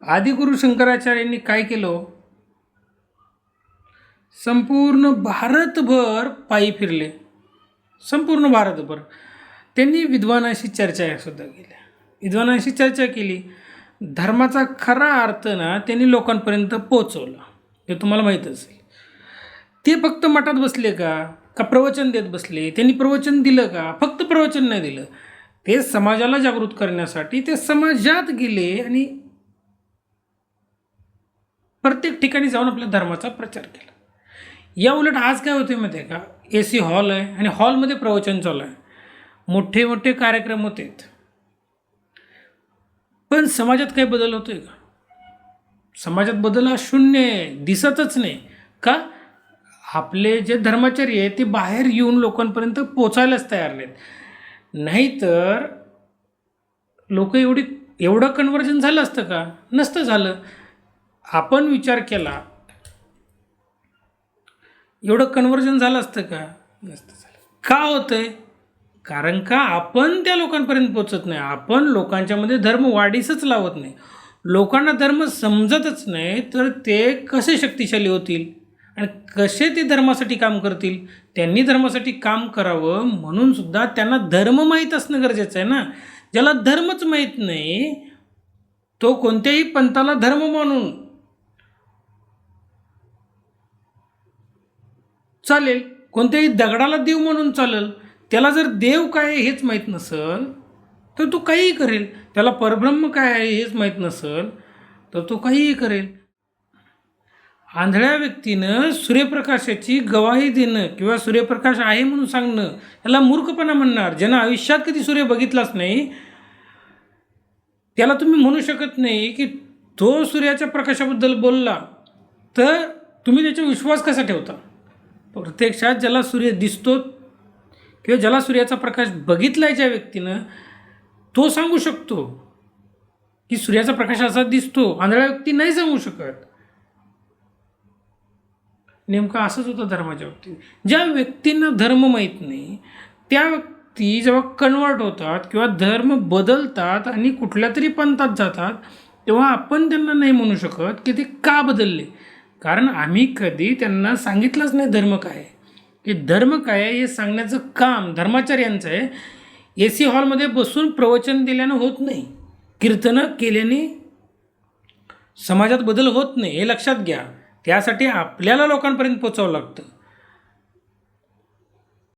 आदिगुरु शंकराचार्यांनी काय केलं? संपूर्ण भारतभर पायी फिरले, संपूर्ण भारतभर. त्यांनी विद्वानाशी चर्चासुद्धा केल्या, विद्वानाशी चर्चा केली. धर्माचा खरा अर्थ ना त्यांनी लोकांपर्यंत पोचवला, हे तुम्हाला माहीत असेल. ते फक्त मठात बसले का प्रवचन देत बसले? त्यांनी प्रवचन दिलं का? फक्त प्रवचन नाही दिलं, ते समाजाला जागृत करण्यासाठी ते समाजात गेले आणि प्रत्येक ठिकाणी जाऊन आपल्या धर्माचा प्रचार केला. या उलट आज काय होते माहिती आहे का? AC हॉल आहे आणि हॉलमध्ये प्रवचन चालू आहे, मोठे मोठे कार्यक्रम होते, पण समाजात काही बदल होतोय का? समाजात बदल हा शून्य आहे, दिसतच नाही. का? आपले जे धर्माचार्य आहे ते बाहेर येऊन लोकांपर्यंत पोचायलाच तयार नाहीत. नाहीतर लोक एवढं कन्व्हर्जन झालं असतं का? नसतं झालं. आपण विचार केला, एवढं कन्व्हर्जन झालं असतं का? नसतं झालं. का होतंय? कारण का आपण त्या लोकांपर्यंत पोचत नाही, आपण लोकांच्यामध्ये धर्म वाढीसच लावत नाही. लोकांना धर्म समजतच नाही, तर ते कसे शक्तिशाली होतील आणि कसे ते धर्मासाठी काम करतील? त्यांनी धर्मासाठी काम करावं म्हणून सुद्धा त्यांना धर्म माहीत असणं गरजेचं आहे ना. ज्याला धर्मच माहीत नाही तो कोणत्याही पंथाला धर्म मानून चालेल, कोणत्याही दगडाला देव म्हणून चालेल. त्याला जर देव काय आहे हेच माहीत नसेल तर तो काहीही करेल. त्याला परब्रह्म काय आहे हेच माहीत नसेल तर तो काहीही करेल. आंधळ्या व्यक्तीनं सूर्यप्रकाशाची गवाही देणं किंवा सूर्यप्रकाश आहे म्हणून सांगणं याला मूर्खपणा म्हणणार. ज्यानं आयुष्यात कधी सूर्य बघितलाच नाही त्याला तुम्ही म्हणू शकत नाही की तो सूर्याच्या प्रकाशाबद्दल बोलला, तर तुम्ही त्याचा विश्वास कसा ठेवता? प्रत्यक्षात ज्याला सूर्य दिसतो किंवा ज्याला सूर्याचा प्रकाश बघितला आहे ज्या व्यक्तीनं, तो सांगू शकतो की सूर्याचा प्रकाश असा दिसतो. आंधळा व्यक्ती नाही सांगू शकत. नेमकं असंच होतं धर्माच्या बाबतीत. ज्या व्यक्तींना धर्म माहीत नाही त्या व्यक्ती जेव्हा कन्वर्ट होतात किंवा धर्म बदलतात आणि कुठल्या तरी पंथात जातात, तेव्हा आपण त्यांना नाही म्हणू शकत की ते का बदलले. कारण आम्ही कधी त्यांना सांगितलंच नाही धर्म काय आहे. की धर्म काय आहे हे सांगण्याचं काम धर्माचार्यांचं आहे. AC हॉलमध्ये बसून प्रवचन दिल्यानं होत नाही, कीर्तनं केल्याने समाजात बदल होत नाही, हे लक्षात घ्या. त्यासाठी आपल्याला लोकांपर्यंत पोचावं लागतं.